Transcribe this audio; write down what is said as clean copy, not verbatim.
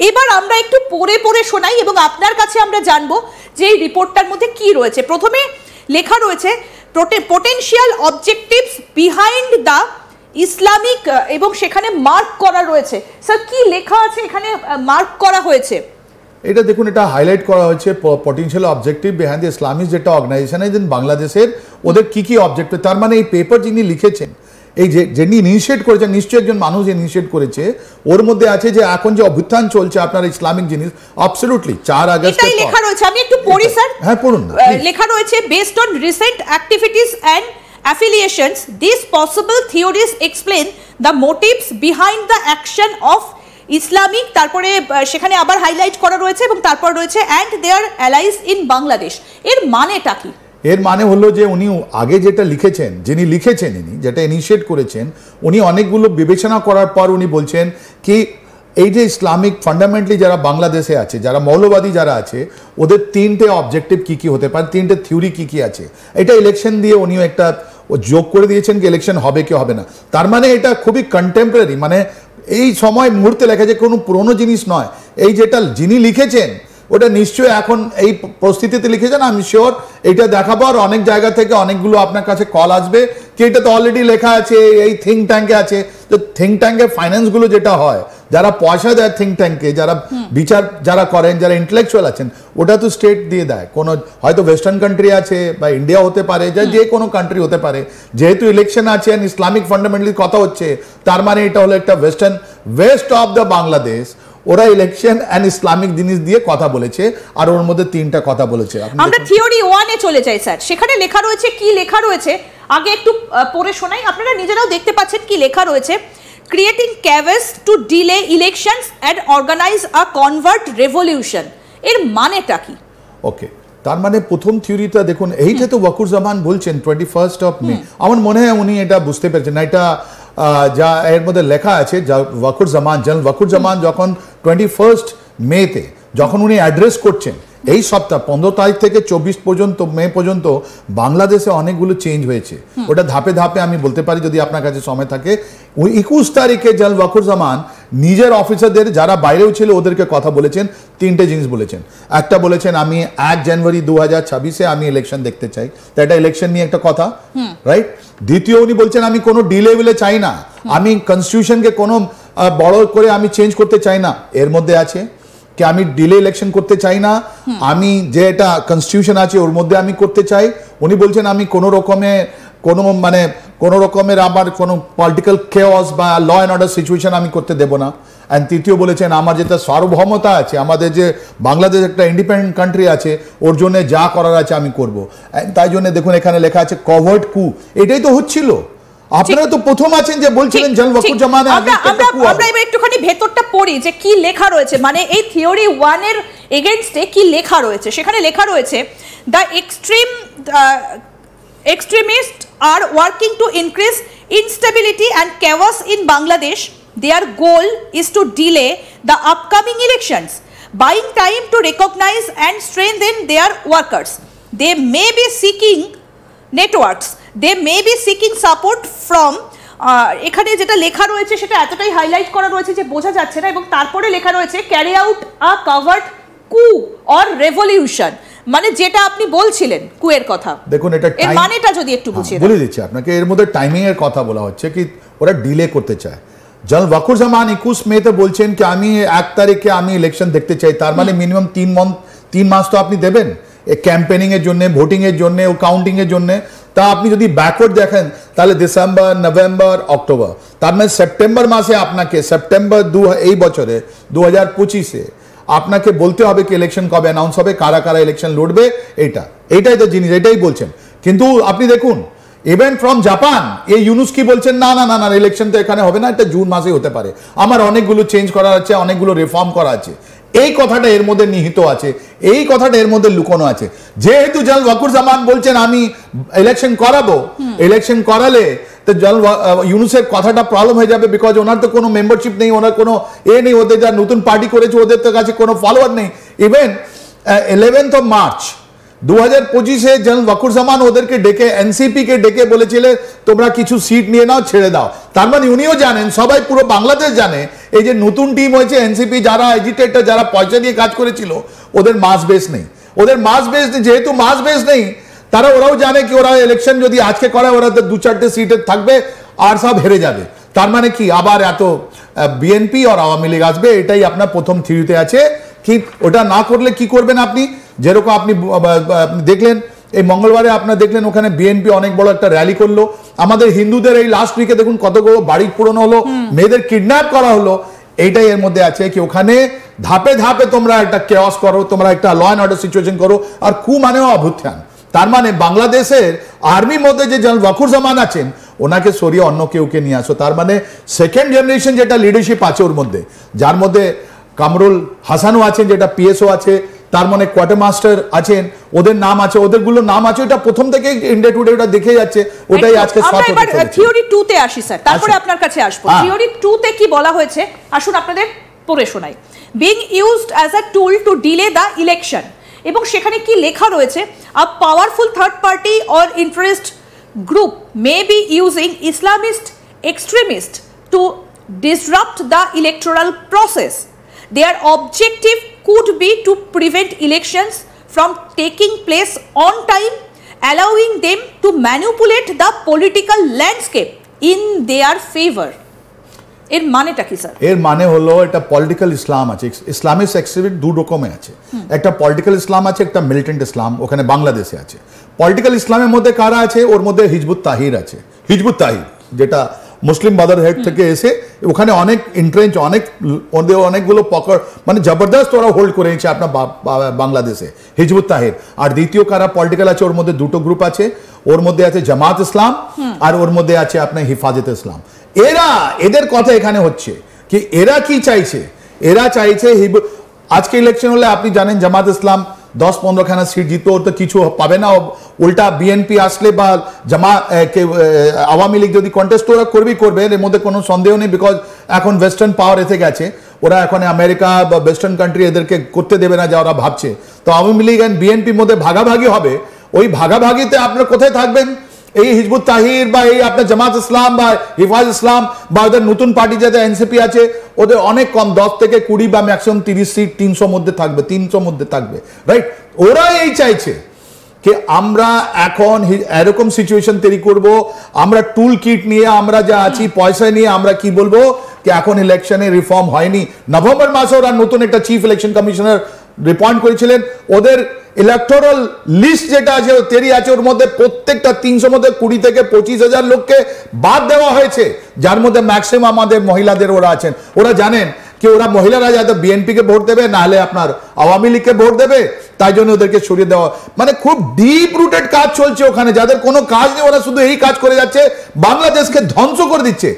এবার আমরা একটু পড়ে পড়ে শোনাই এবং আপনার কাছে আমরা জানবো যে এই রিপোর্টটার মধ্যে কি রয়েছে। প্রথমে লেখা রয়েছে potential objectives behind the Islamic, এবং সেখানে মার্ক করা রয়েছে। স্যার কি লেখা আছে এখানে মার্ক করা হয়েছে? এটা দেখুন, এটা হাইলাইট করা হয়েছে potential objective behind the Islamic, যেটা অর্গানাইজেশন আছে বাংলাদেশের, ওদের কি কি অবজেক্টিভ। তার মানে এই পেপার যিনি লিখেছেন, এই যিনি ইনিশিয়েট করেছেন, নিশ্চয়ই একজন মানুষ ইনিশিয়েট করেছে, ওর মধ্যে আছে যে এখন যে অভ্যুত্থান চলছে আপনার ইসলামিক জিনিস, অ্যাবসলিউটলি 4 আগস্ট এটাই লেখা রয়েছে। আমি একটু পড়ি স্যার। হ্যাঁ পড়ুন। লেখা রয়েছে based on recent activities and affiliations, these possible theories explain the motives behind the action of Islamic, তারপরে সেখানে আবার হাইলাইট করা রয়েছে এবং তারপর রয়েছে and their allies in Bangladesh। এর মানেটা কি? এর মানে হলো যে উনি আগে যেটা লিখেছেন, যিনি লিখেছেন, ইনি যেটা ইনিশিয়েট করেছেন, উনি অনেকগুলো বিবেচনা করার পর উনি বলছেন কি এই যে ইসলামিক ফান্ডামেন্টালি যারা বাংলাদেশে আছে, যারা মৌলবাদী যারা আছে, ওদের 3টে অবজেক্টিভ কি কি হতে পারে, 3টে থিওরি কি কি আছে, এটা ইলেকশন দিয়ে উনিও একটা যোগ করে দিয়েছেন কি ইলেকশন হবে কি হবে না। তার মানে এটা খুবই কন্টেম্পোরারি, মানে এই সময় মুহূর্তে লেখা, যে কোনো পুরনো জিনিস নয়। এই যেটা যিনি লিখেছেন ওটা নিশ্চয়ই এখন এই পরিস্থিতিতে লিখেছেন, আমি শিওর এটা দেখাবো। আর অনেক জায়গা থেকে অনেকগুলো আপনার কাছে কল আসবে কি এটা তো অলরেডি লেখা আছে, এই থিঙ্ক ট্যাঙ্কে আছে। তো থিঙ্ক ট্যাঙ্কের ফাইন্যান্সগুলো যেটা হয়, যারা পয়সা দেয় থিঙ্ক ট্যাঙ্কে, যারা বিচার যারা করেন, যারা ইন্টেলেকচুয়াল আছেন, ওটা তো স্টেট দিয়ে দেয়। কোনো হয়তো ওয়েস্টার্ন কান্ট্রি আছে বা ইন্ডিয়া হতে পারে, যে কোনো কান্ট্রি হতে পারে। যেহেতু ইলেকশন আছে আর ইসলামিক ফান্ডামেন্টালি কথা হচ্ছে, তার মানে এটা হলো একটা ওয়েস্ট অফ দ্য বাংলাদেশ, ওরা ইলেকশন এন্ড ইসলামিক জিনিস দিয়ে কথা বলেছে, আর ওর মধ্যে 3টা কথা বলেছে। আমরা থিওরি 1 এ চলে যাই স্যার। সেখানে লেখা রয়েছে, কি লেখা রয়েছে আগে একটু পড়ে শোনাই, আপনারা নিজেরাও দেখতে পাচ্ছেন কি লেখা রয়েছে। Creating chaos to delay elections and organise a covert revolution. এর মানেটা কি? ওকে, তার মানে প্রথম থিওরিটা দেখুন, এইটা তো ওয়াকুরুজ্জামান বলছেন 21 মে। আমার মনে হয় উনি এটা বুঝতে পেরেছেন না। এটা যা এর মধ্যে লেখা আছে, ওয়াকুরুজ্জামান, জেনারেল ওয়াকুরুজ্জামান যখন 21 মেতে যখন উনি অ্যাড্রেস করছেন, এই সপ্তাহ 15 তারিখ থেকে 24 পর্যন্ত মে পর্যন্ত বাংলাদেশে অনেকগুলো চেঞ্জ হয়েছে। ওটা ধাপে ধাপে আমি বলতে পারি যদি আপনার কাছে সময় থাকে। 21 তারিখে জেনারেল ওয়াকুরুজ্জামান নিজের অফিসারদের যারা বাইরেও ছিল ওদেরকে কথা বলেছেন, 3টে জিনিস বলেছেন। একটা বলেছেন আমি 1 জানুয়ারি 2026-এ আমি ইলেকশন দেখতে চাই, তো এটা ইলেকশন নিয়ে একটা কথা, রাইট। দ্বিতীয় উনি বলছেন আমি কোনো ডিলে বিলে চাই না, আমি কনস্টিটিউশনকে কোনো বড় করে আমি চেঞ্জ করতে চাই না। এর মধ্যে আছে কি আমি ডিলে ইলেকশন করতে চাই না, আমি যে এটা কনস্টিটিউশন আছে ওর মধ্যে আমি করতে চাই। উনি বলছেন আমি কোনো রকমের আমার কোনো পলিটিক্যাল কেওস বা ল অ্যান্ড অর্ডার সিচুয়েশন আমি করতে দেব না। অ্যান্ড তৃতীয় বলেছেন আমার যেটা সার্বভৌমতা আছে, আমাদের যে বাংলাদেশ একটা ইন্ডিপেন্ডেন্ট কান্ট্রি আছে, ওর জন্য যা করার আছে আমি করব। তাই জন্য দেখুন এখানে লেখা আছে কভার্ড কু, এটাই তো হচ্ছিল। আপনারা তো প্রথম আছেন যে বলছিলেন জেনারেল ওয়াকুরুজ্জামান। আমরা এবার একটুখানি ভেতরটা পড়ি যে কি লেখা রয়েছে, মানে এই থিওরি 1 এর এগেইনস্টে কি লেখা রয়েছে। সেখানে লেখা রয়েছে the extremists are working to increase instability and chaos in Bangladesh. Their goal is to delay the upcoming elections, buying time to recognize and strengthen their workers. They may be seeking networks, they may be seeking support from এখানে যেটা লেখা রয়েছে সেটা এতটাই highlight করা রয়েছে যে বোঝা যাচ্ছে না, এবং তারপরে লেখা রয়েছে ক্যারি আউট আ কভার্ড কু অর রেভলিউশন, মানে যেটা আপনি বলছিলেন কুয়ের কথা। দেখুন এটা এর মানেটা যদি একটু বুঝিয়ে বলে দিচ্ছি আপনাকে। এর মধ্যে টাইমিং এর কথা বলা হচ্ছে কি ওরা ডিলে করতে চায়। জেনারেল ওয়াকুরুজ্জামান 21 মেতে বলছেন কি আমি 1 তারিখে আমি ইলেকশন দেখতে চাই। তার মানে মিনিমাম 3 মাস তো আপনি দেবেন ক্যাম্পেনিং এর জন্য, ভোটিং এর জন্য, ও কাউন্টিং এর জন্য। তা আপনি যদি ব্যাকওয়ার্ড দেখেন তাহলে ডিসেম্বর, নভেম্বর, অক্টোবর, তার মানে সেপ্টেম্বর মাসে আপনাকে এই বছরে 2025-এ আপনাকে বলতে হবে কি ইলেকশন কবে অ্যানাউন্স হবে, কারা কারা ইলেকশন লড়বে। এইটাই তো জিনিস, এটাই বলছেন। কিন্তু আপনি দেখুন ইভেন ফ্রম জাপান এই ইউনুস কি বলছেন, না না না না ইলেকশন তো এখানে হবে না, এটা জুন মাসে হতে পারে, আমার অনেকগুলো চেঞ্জ করা আছে, অনেকগুলো রিফর্ম করা আছে। এই কথাটা এর মধ্যে নিহিত আছে, এই কথাটা এর মধ্যে লুকোনো আছে। যেহেতু জেনারেল ওয়াকুরুজ্জামান বলছেন আমি ইলেকশন করাবো, ইলেকশন করালে তো জেনারেল ইউনুসের কথাটা প্রবলেম হয়ে যাবে, বিকজ ওনার তো কোনো মেম্বারশিপ নেই, ওনার কোনো নেই, ওদের যা নতুন পার্টি করেছে ওদের তো কাছে কোনো ফলোয়ার নেই। ইভেন 11th of March 2025-এ জেনারেল ওয়াকুরুজ্জামান ওদেরকে ডেকে, এনসিপি কে ডেকে বলেছিলেন তোমরা কিছু সিট নিয়ে নাও, ছেড়ে দাও। তার মানে উনিও জানেন, সবাই পুরো বাংলাদেশ জানে, এই যে নতুন টিম হয়েছে এনসিপি, যারা এজিটেটর, যারা পয়সা দিয়ে কাজ করেছিল, ওদের মাস বেস নেই। ওদের মাস বেস, যেহেতু মাস বেস নেই, তারা ওরাও জানে কি ওরা ইলেকশন যদি আজকে করে ওরা 2-4টে সিটে থাকবে আর সব হেরে যাবে। তার মানে কি আবার এত বিএনপি আর আওয়ামী লীগ আসবে, এটাই আপনার প্রথম থিওরিতে আছে। কি ওটা না করলে কি করবেন আপনি? যেরকম আপনি দেখলেন এই মঙ্গলবারে, আপনার দেখলেন ওখানে বিএনপি অনেক বড় একটা র্যালি করলো। আমাদের হিন্দুদের এই লাস্ট উইকে দেখুন কতগুলো বাড়ি পুরনো হলো, মেয়েদের কিডন্যাপ করা হলো। এইটাই এর মধ্যে আছে কি ওখানে ধাপে ধাপে তোমরা একটা কেওয়াস করো, তোমরা একটা ল অ্যান্ড অর্ডার সিচুয়েশন করো। আর কু মানেও অভ্যুত্থান। তার মানে বাংলাদেশের আর্মির মধ্যে যে জেনারেল ওয়াকুরুজ্জামান আছেন ওনাকে সরিয়ে অন্য কেউকে নিয়ে আসো। তার মানে সেকেন্ড জেনারেশন যেটা লিডারশিপ আছে ওর মধ্যে, যার মধ্যে কামরুল হাসানও আছেন, যেটা পিএসও আছে, তার মানে কোয়ার্টার মাস্টার আছেন, ওদের নাম আছে, ওদেরগুলো নাম আছে। ওটা প্রথম থেকে ইন্ডিয়া টুডে ওটা দেখে যাচ্ছে, ওটাই আজকে আমরা এবার থিওরি 2 তে আসি স্যার, তারপরে আপনার কাছে আসবো। থিওরি 2 তে কি বলা হয়েছে আসুন আপনাদের পড়ে শোনাই। Being used as a tool to delay the election, এবং সেখানে কি লেখা রয়েছে, a powerful third party or interest group may be using Islamist extremist to disrupt the electoral process. Their objective could be to prevent elections from taking place on time, allowing them to manipulate the political landscape in their favor. এর মানেটা কি sir? এর মানে হলো এটা political ইসলাম আছে, Islamic extremist দু রকমের আছে। একটা পলিটিক্যাল ইসলাম আছে, একটা মিলিটেন্ট ইসলাম ওখানে বাংলাদেশে আছে। পলিটিক্যাল ইসলামের মধ্যে কারা আছে? ওর মধ্যে হিজবুত তাহির আছে। হিজবুত তাহির যেটা মুসলিম ব্রাদারহুড থেকে এসে ওখানে অনেক ইন্ট্রেঞ্চ, অনেকগুলো পকড়, মানে জবরদস্ত ওরা হোল্ড করে নিয়েছে আপনার বাংলাদেশে, হিজবুত তাহির। আর দ্বিতীয় কারা পলিটিক্যাল আছে, ওর মধ্যে দুটো গ্রুপ আছে। ওর মধ্যে আছে জামাত ইসলাম আর ওর মধ্যে আছে আপনার হিফাজত ইসলাম। এদের কথা এখানে হচ্ছে কি এরা কি চাইছে? এরা চাইছে আজকে ইলেকশন হলে আপনি জানেন জামাত ইসলাম 10-15খানা সিট জিতবে, ওর তো কিছু পাবে না। উল্টা বিএনপি আসলে বা আওয়ামী লীগ যদি কন্টেস্ট ওরা করবে, এর মধ্যে কোনো সন্দেহ নেই। বিকজ এখন ওয়েস্টার্ন পাওয়ার এসে গেছে, ওরা এখন আমেরিকা বা ওয়েস্টার্ন কান্ট্রি এদেরকে করতে দেবে না যা ওরা ভাবছে। তো আওয়ামী লীগ অ্যান্ড বিএনপির মধ্যে ভাগাভাগি হবে। ওই ভাগাভাগিতে আপনারা কোথায় থাকবেন? এই হিজবুত তাহির বা এই আপনার জামাত ইসলাম বা হিফাজ ইসলাম বা ওদের নতুন পার্টি যাদের এনসিপি আছে, ওদের অনেক কম 10 থেকে 20 বা ম্যাক্সিমাম 30 সিট 300 মধ্যে থাকবে, 300 মধ্যে থাকবে, রাইট? ওরা এই চাইছে कि আমরা এখন এরকম সিচুয়েশন তৈরি করব, আমরা টুল কিট নিয়ে আমরা যা আছি পয়সা নিয়ে আমরা কি বলবো कि এখন ইলেকশনে রিফর্ম হয়নি। নভেম্বর মাসে ওরা নতুন একটা চিফ ইলেকশন কমিশনার রিপয়েন্ট করেছিলেন। ওদের ইলেকটোরাল লিস্ট যেটা আছে তৈরি আছে, ওর মধ্যে প্রত্যেকটা 300 মধ্যে 20 থেকে 25,000 লোককে বাদ দেওয়া হয়েছে, যার মধ্যে ম্যাক্সিমাম আমাদের মহিলাদের ওরা আছেন। ওরা জানেন कि ওরা মহিলারা যাতে বিএনপি কে ভোট দেবে, না হলে আপনার আওয়ামী লীগকে ভোট দেবে, তাই জন্য ওদেরকে সরিয়ে দেওয়া। মানে খুব ডিপ রুটেড কাজ চলছে ওখানে, যাদের কোনো কাজ নেই, ওরা শুধু এই কাজ করে যাচ্ছে, বাংলাদেশকে ধ্বংস করে দিচ্ছে।